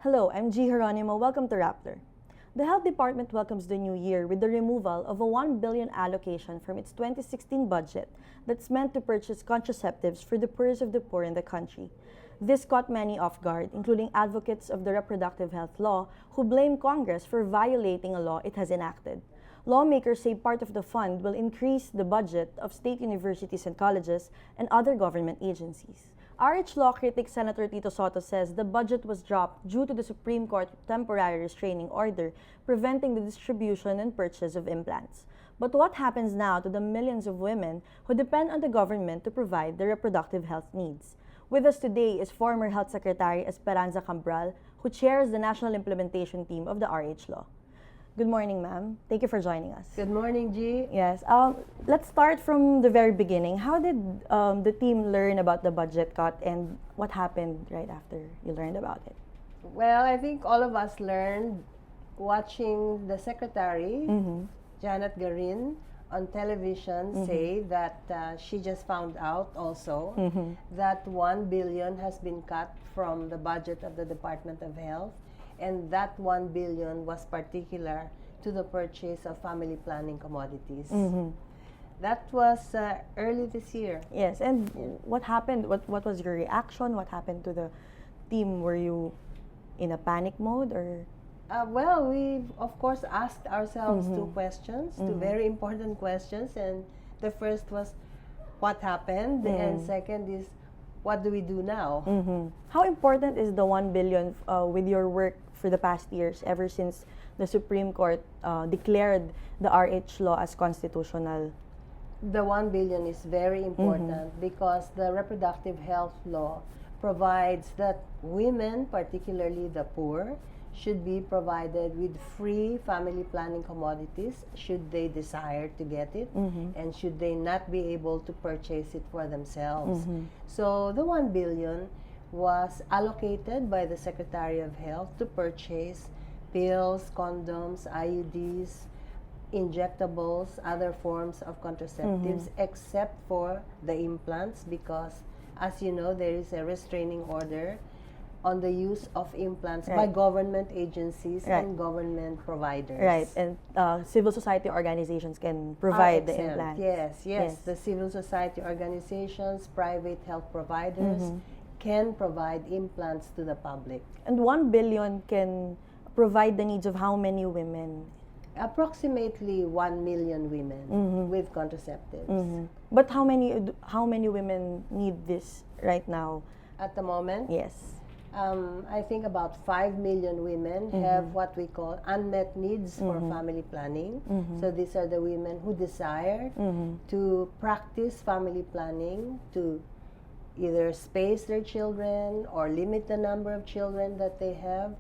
Hello, I'm G. Geronimo. Welcome to Rappler. The Health Department welcomes the new year with the removal of a 1 billion allocation from its 2016 budget that's meant to purchase contraceptives for the poorest of the poor in the country. This caught many off guard, including advocates of the reproductive health law who blame Congress for violating a law it has enacted. Lawmakers say part of the fund will increase the budget of state universities and colleges and other government agencies. RH Law critic Senator Tito Soto says the budget was dropped due to the Supreme Court temporary restraining order preventing the distribution and purchase of implants. But what happens now to the millions of women who depend on the government to provide their reproductive health needs? With us today is former Health Secretary Esperanza Cabral, who chairs the National Implementation Team of the RH Law. Good morning, ma'am. Thank you for joining us. Good morning, G. Yes. Let's start from the very beginning. How did the team learn about the budget cut and what happened right after you learned about it? Well, I think all of us learned watching the Secretary, Janet Garin, on television say that she just found out also that 1 billion has been cut from the budget of the Department of Health. And that 1 billion was particular to the purchase of family planning commodities. That was early this year. Yes, and what happened? What was your reaction? What happened to the team? Were you in a panic mode or? Well, we of course asked ourselves two questions, two very important questions. And the first was, what happened? And second is, what do we do now? How important is the 1 billion with your work for the past years, ever since the Supreme Court declared the RH law as constitutional? The 1 billion is very important because the reproductive health law provides that women, particularly the poor, should be provided with free family planning commodities should they desire to get it and should they not be able to purchase it for themselves. So the 1 billion was allocated by the Secretary of Health to purchase pills, condoms, IUDs, injectables, other forms of contraceptives, except for the implants because, as you know, there is a restraining order on the use of implants by government agencies and government providers. Right, and civil society organizations can provide the implants. Yes. The civil society organizations, private health providers can provide implants to the public. And 1 billion can provide the needs of how many women? Approximately 1 million women with contraceptives. But how many women need this right now? At the moment? Yes. I think about 5 million women have what we call unmet needs for family planning. So these are the women who desire to practice family planning, to either space their children or limit the number of children that they have.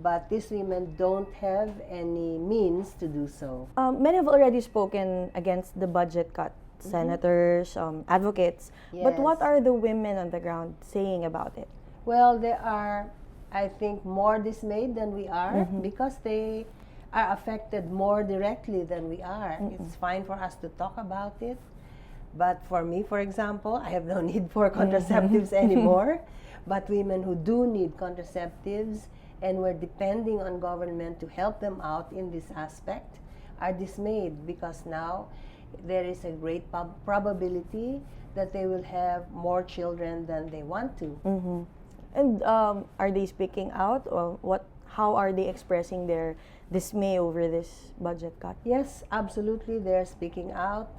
But these women don't have any means to do so. Many have already spoken against the budget cut. Senators, advocates. Yes. But what are the women on the ground saying about it? Well, they are, I think, more dismayed than we are because they are affected more directly than we are. It's fine for us to talk about it, but for me, for example, I have no need for contraceptives anymore. But women who do need contraceptives and were depending on government to help them out in this aspect are dismayed because now there is a great probability that they will have more children than they want to. And are they speaking out, or how are they expressing their dismay over this budget cut? Yes, absolutely, they're speaking out.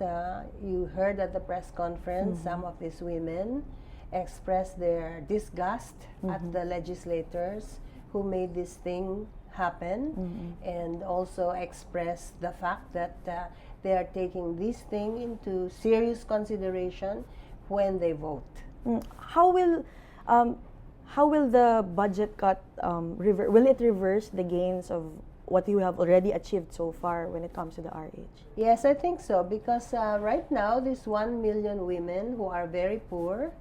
You heard at the press conference, some of these women expressed their disgust at the legislators who made this thing happen, and also expressed the fact that they are taking this thing into serious consideration when they vote. How will the budget cut will it reverse the gains of what you have already achieved so far when it comes to the RH? Yes, I think so, because right now these 1 million women who are very poor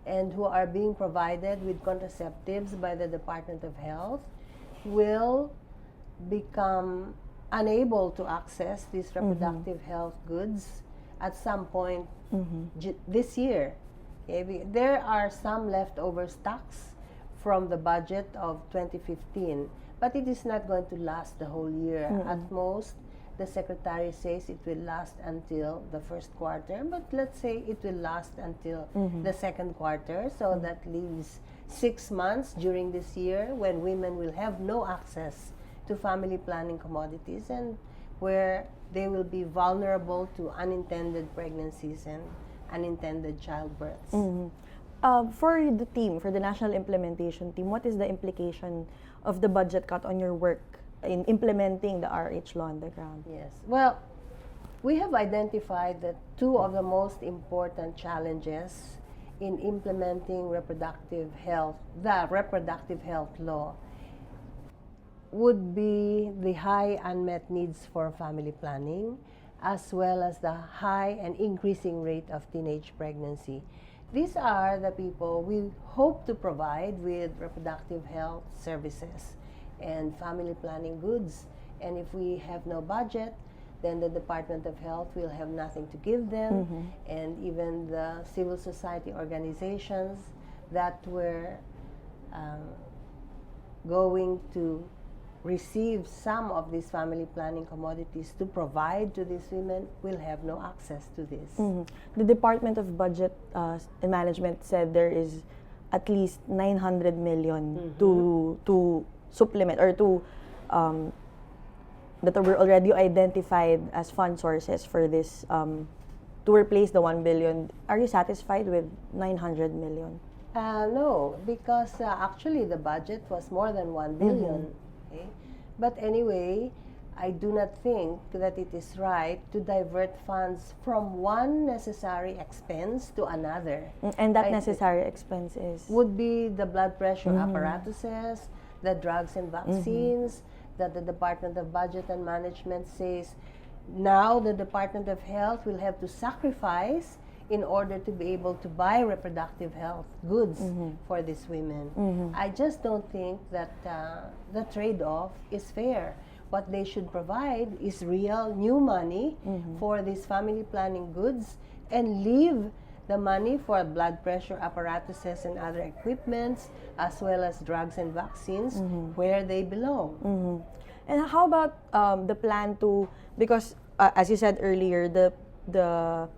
and who are being provided with contraceptives by the Department of Health will become unable to access these reproductive health goods at some point this year. There are some leftover stocks from the budget of 2015. But it is not going to last the whole year. At most, the Secretary says it will last until the first quarter, but let's say it will last until the second quarter, so that leaves 6 months during this year when women will have no access to family planning commodities and where they will be vulnerable to unintended pregnancies and unintended childbirths. For the team, for the national implementation team, what is the implication of the budget cut on your work in implementing the RH law on the ground? Yes. Well, we have identified that two of the most important challenges in implementing the reproductive health law would be the high unmet needs for family planning, as well as the high and increasing rate of teenage pregnancy. These are the people we hope to provide with reproductive health services and family planning goods. And if we have no budget, then the Department of Health will have nothing to give them. And even the civil society organizations that were going to receive some of these family planning commodities to provide to these women will have no access to this. The Department of Budget and Management said there is at least 900 million to supplement or to that were already identified as fund sources for this to replace the 1 billion. Are you satisfied with 900 million? No, because actually the budget was more than 1 billion. Okay? But anyway, I do not think that it is right to divert funds from one necessary expense to another. And that necessary expense is? Would be the blood pressure apparatuses, the drugs and vaccines, that the Department of Budget and Management says now the Department of Health will have to sacrifice in order to be able to buy reproductive health goods for these women. I just don't think that the trade-off is fair. What they should provide is real new money for these family planning goods and leave the money for blood pressure apparatuses and other equipments, as well as drugs and vaccines, where they belong. And how about the plan to, because as you said earlier, the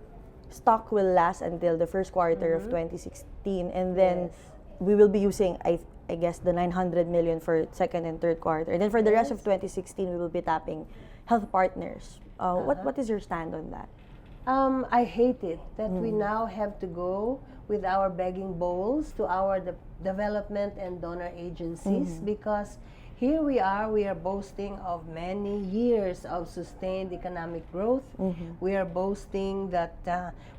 stock will last until the first quarter of 2016, and then we will be using, I guess, the 900 million for second and third quarter. And then for the rest of 2016, we will be tapping health partners. What is your stand on that? I hate it that we now have to go with our begging bowls to our development and donor agencies because here we are boasting of many years of sustained economic growth. We are boasting that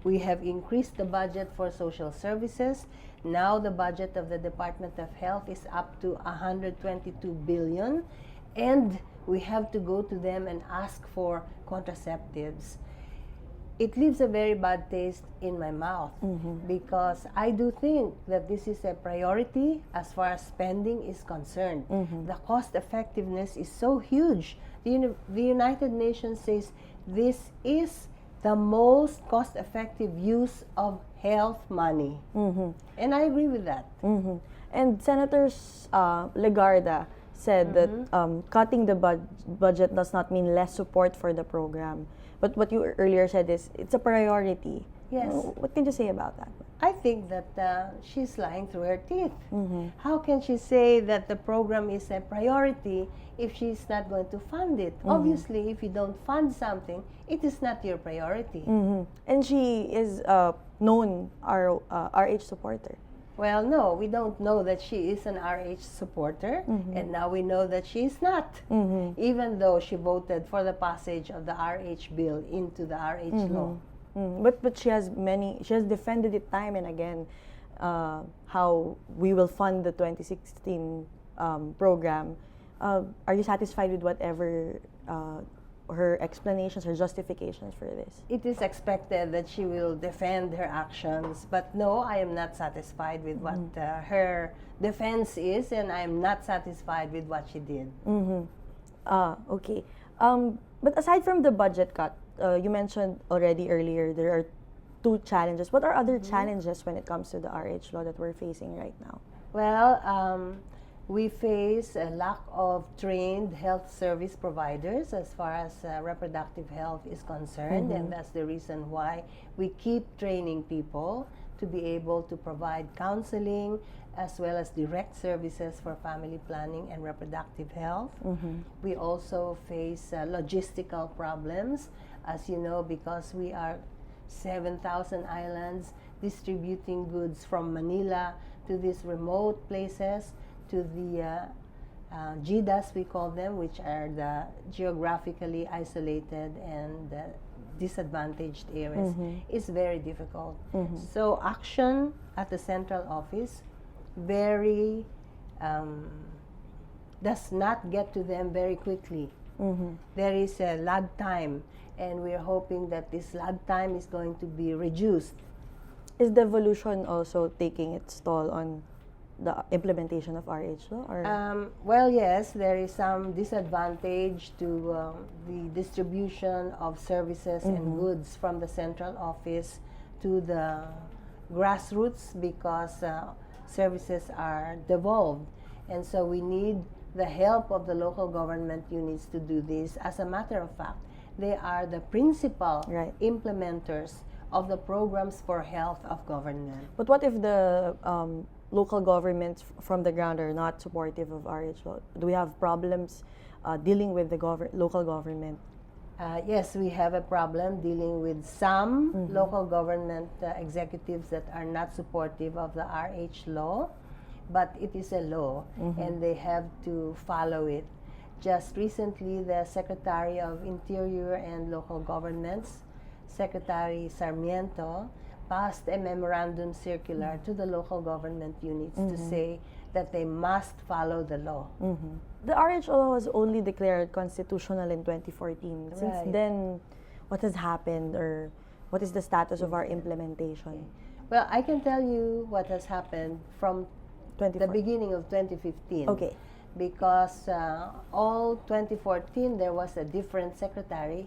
we have increased the budget for social services. Now the budget of the Department of Health is up to 122 billion, and we have to go to them and ask for contraceptives. It leaves a very bad taste in my mouth because I do think that this is a priority as far as spending is concerned. The cost effectiveness is so huge. The United Nations says this is the most cost effective use of health money. And I agree with that. And Senators Legarda said that cutting the budget does not mean less support for the program. But what you earlier said is it's a priority. Yes. What can you say about that? I think that she's lying through her teeth. How can she say that the program is a priority if she's not going to fund it? Obviously, if you don't fund something, it is not your priority. And she is known RH supporter. Well, no, we don't know that she is an RH supporter, and now we know that she is not, even though she voted for the passage of the RH bill into the RH law. But she has defended it time and again, how we will fund the 2016 program. Are you satisfied with whatever her explanations, her justifications for this? It is expected that she will defend her actions, but no, I am not satisfied with what her defense is, and I am not satisfied with what she did. Okay. But aside from the budget cut, you mentioned already earlier there are two challenges. What are other challenges when it comes to the RH law that we're facing right now? Well, we face a lack of trained health service providers as far as reproductive health is concerned, and that's the reason why we keep training people to be able to provide counseling as well as direct services for family planning and reproductive health. We also face logistical problems, as you know, because we are 7,000 islands distributing goods from Manila to these remote places, to the GDAS, we call them, which are the geographically isolated and disadvantaged areas, is very difficult. So action at the central office very does not get to them very quickly. There is a lag time, and we're hoping that this lag time is going to be reduced. Is devolution also taking its toll on the implementation of RH law? Or? Well, yes, there is some disadvantage to the distribution of services and goods from the central office to the grassroots, because services are devolved. And so we need the help of the local government units to do this. As a matter of fact, they are the principal implementers of the programs for health of government. But what if the local governments from the ground are not supportive of RH law? Do we have problems dealing with the local government? Yes, we have a problem dealing with some local government executives that are not supportive of the RH law, but it is a law and they have to follow it. Just recently, the Secretary of Interior and Local Governments, Secretary Sarmiento, passed a memorandum circular to the local government units to say that they must follow the law. The RH law was only declared constitutional in 2014. Since then, what has happened, or what is the status of our implementation? Well, I can tell you what has happened from the beginning of 2015. Okay. Because all 2014 there was a different secretary,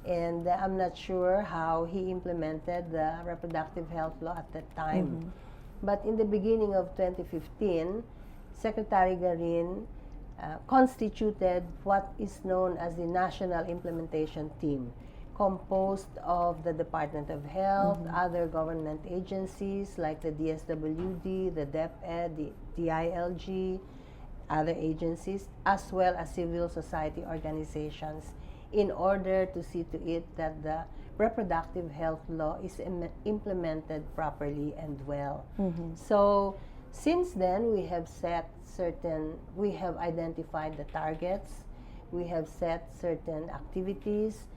and I'm not sure how he implemented the reproductive health law at that time. But in the beginning of 2015, Secretary Garin constituted what is known as the National Implementation Team, composed of the Department of Health, other government agencies like the DSWD, the DepEd, the DILG, other agencies, as well as civil society organizations, in order to see to it that the reproductive health law is implemented properly and well. So since then, we have identified the targets, we have set certain activities,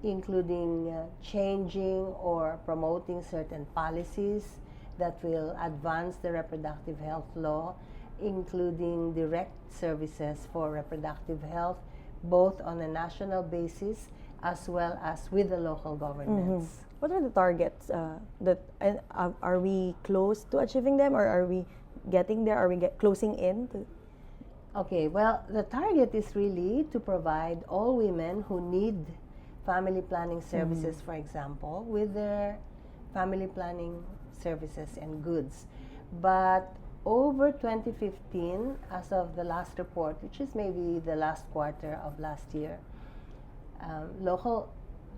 including changing or promoting certain policies that will advance the reproductive health law, including direct services for reproductive health, both on a national basis as well as with the local governments. What are the targets? Are we close to achieving them, or are we getting there? Are we closing in? Okay, well, the target is really to provide all women who need family planning services, for example, with their family planning services and goods. But over 2015, as of the last report, which is maybe the last quarter of last year,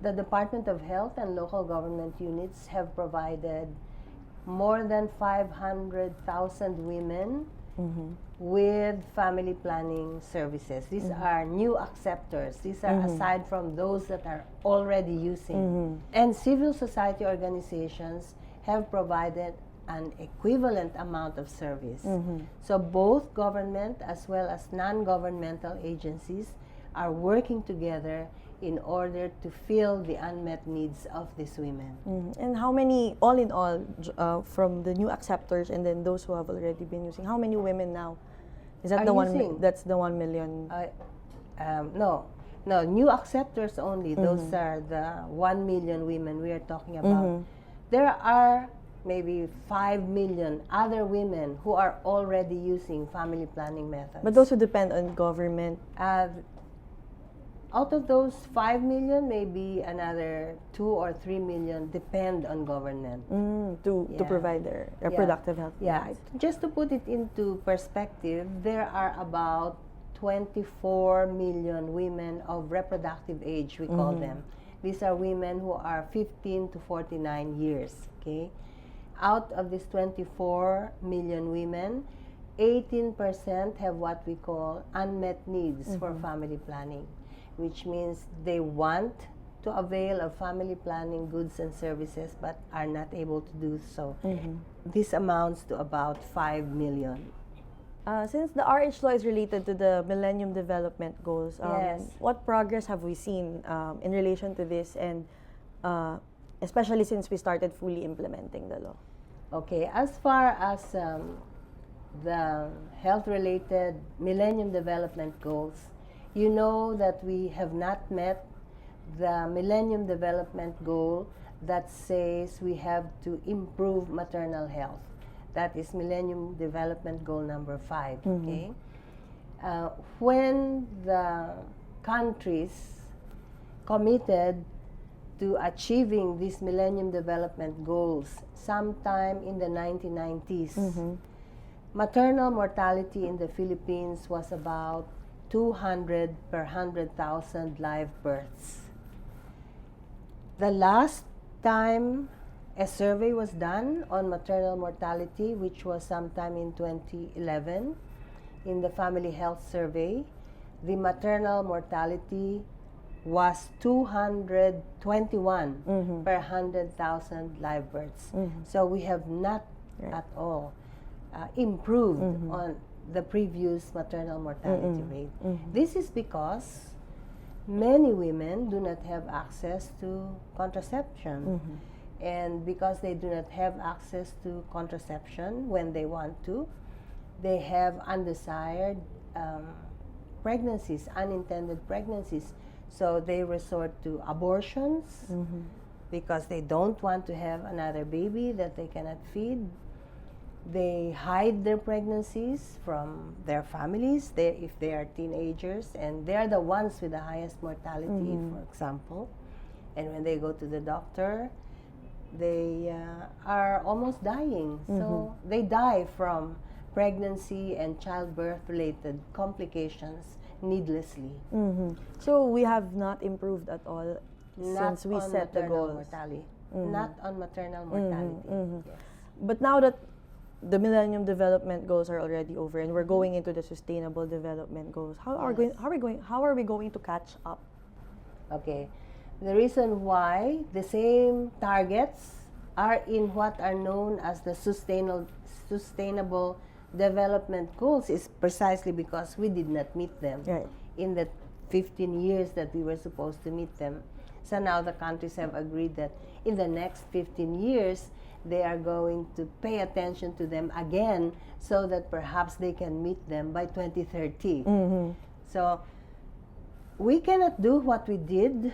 the Department of Health and local government units have provided more than 500,000 women with family planning services. These are new acceptors. These are aside from those that are already using. And civil society organizations have provided an equivalent amount of service. So both government as well as non-governmental agencies are working together in order to fill the unmet needs of these women. And how many, all in all, from the new acceptors and then those who have already been using, how many women now? Is that that's the 1 million? No, new acceptors only. Those are the 1 million women we are talking about. There are maybe 5 million other women who are already using family planning methods. But those who depend on government? out of those 5 million, maybe another 2 or 3 million depend on government. To Yeah. provide their reproductive health Yeah, needs. just to put it into perspective, there are about 24 million women of reproductive age, we call them. These are women who are 15 to 49 years, okay? Out of these 24 million women, 18% have what we call unmet needs for family planning, which means they want to avail of family planning goods and services but are not able to do so. This amounts to about 5 million. Since the RH law is related to the Millennium Development Goals, Yes. what progress have we seen in relation to this, and especially since we started fully implementing the law? Okay, as far as the health-related Millennium Development Goals, you know that we have not met the Millennium Development Goal that says we have to improve maternal health. That is Millennium Development Goal number 5, okay? When the countries committed to achieving these Millennium Development Goals sometime in the 1990s, maternal mortality in the Philippines was about 200 per 100,000 live births. The last time a survey was done on maternal mortality, which was sometime in 2011, in the Family Health Survey, the maternal mortality was 221 per 100,000 live births. So we have not at all improved on the previous maternal mortality rate. This is because many women do not have access to contraception. And because they do not have access to contraception when they want to, they have undesired pregnancies, unintended pregnancies. So they resort to abortions because they don't want to have another baby that they cannot feed. They hide their pregnancies from their families if they are teenagers, and they are the ones with the highest mortality, for example. And when they go to the doctor, they are almost dying. So they die from pregnancy and childbirth-related complications needlessly. So we have not improved at all Not since we on set the maternal goals. mortality. Not on maternal mortality. Yes. But now that the Millennium Development Goals are already over and we're going into the Sustainable Development Goals, how are we going to catch up? Okay. The reason why the same targets are in what are known as the Sustainable Development Goals is precisely because we did not meet them in the 15 years that we were supposed to meet them. So now the countries have agreed that in the next 15 years, they are going to pay attention to them again so that perhaps they can meet them by 2030. So we cannot do what we did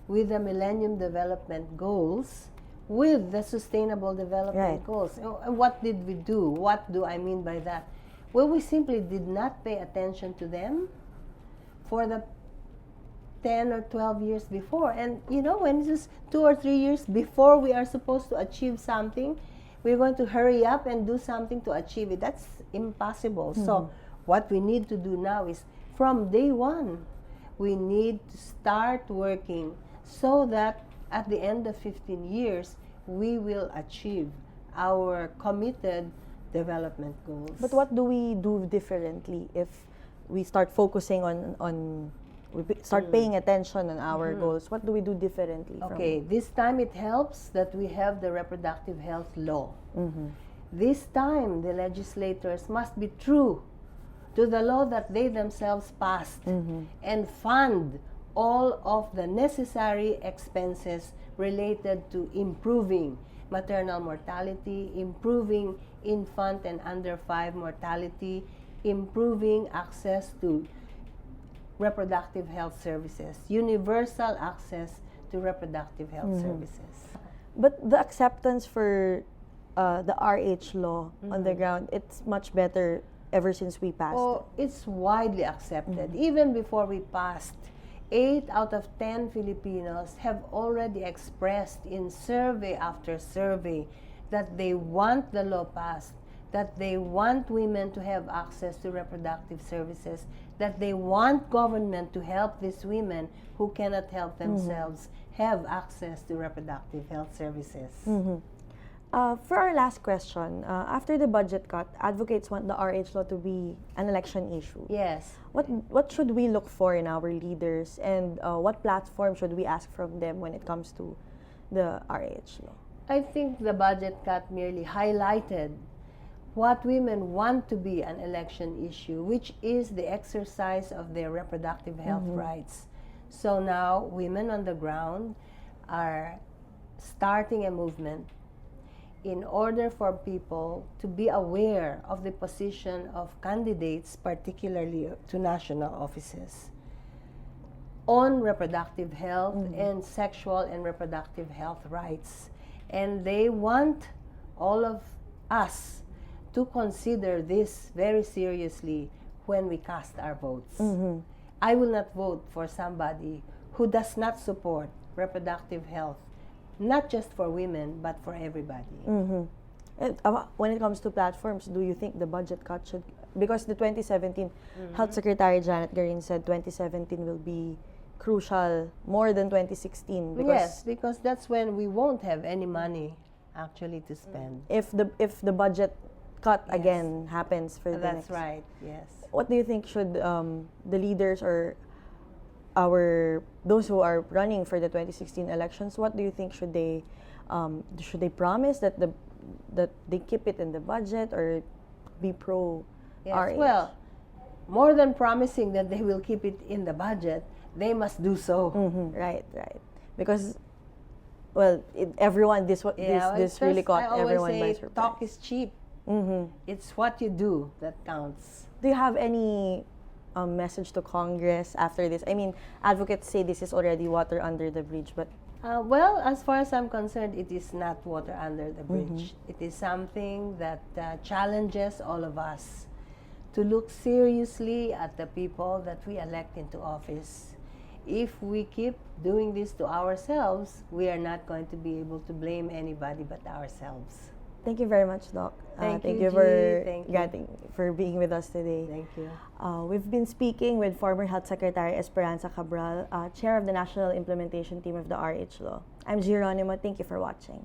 with the Millennium Development Goals with the Sustainable Development Goals. And what did we do? What do I mean by that? Well, we simply did not pay attention to them for the 10 or 12 years before. And you know, when it's just 2 or 3 years before we are supposed to achieve something, we're going to hurry up and do something to achieve it. That's impossible. So what we need to do now is from day one, we need to start working so that at the end of 15 years, we will achieve our committed development goals. But what do we do differently if we start focusing we start paying attention on our goals? What do we do differently? Okay, this time it helps that we have the reproductive health law. This time, the legislators must be true to the law that they themselves passed and fund all of the necessary expenses related to improving maternal mortality, improving infant and under 5 mortality, improving access to reproductive health services, universal access to reproductive health services. But the acceptance for the RH law on the ground, it's much better ever since we passed. Oh, it's widely accepted. Even before we passed, 8 out of 10 Filipinos have already expressed in survey after survey that they want the law passed, that they want women to have access to reproductive services, that they want government to help these women who cannot help themselves have access to reproductive health services. For our last question, after the budget cut, advocates want the RH law to be an election issue. Yes. What should we look for in our leaders, and what platform should we ask from them when it comes to the RH law? I think the budget cut merely highlighted what women want to be an election issue, which is the exercise of their reproductive health rights. So now women on the ground are starting a movement in order for people to be aware of the position of candidates, particularly to national offices, on reproductive health and sexual and reproductive health rights. And they want all of us to consider this very seriously when we cast our votes. I will not vote for somebody who does not support reproductive health, not just for women, but for everybody. And, when it comes to platforms, do you think the budget cut should... Because the 2017 Health Secretary Janet Garin said 2017 will be crucial more than 2016. Because Yes, because that's when we won't have any money actually to spend. if the budget cut again happens for the That's next... right, yes. What do you think should the leaders or those who are running for the 2016 elections, what do you think should they promise that they keep it in the budget, or be pro Yes, RH? well, more than promising that they will keep it in the budget, they must do so. Right. Because, well, this really caught everyone by surprise. Talk is cheap. It's what you do that counts. Do you have any message to Congress after this? I mean, advocates say this is already water under the bridge, but Well, as far as I'm concerned, it is not water under the bridge. It is something that challenges all of us to look seriously at the people that we elect into office. If we keep doing this to ourselves, we are not going to be able to blame anybody but ourselves. thank you very much, Doc. Thank you you, for G. Thank you. for being with us today. Thank you. We've been speaking with former Health Secretary Esperanza Cabral, Chair of the National Implementation Team of the RH Law. I'm Geronimo. Thank you for watching.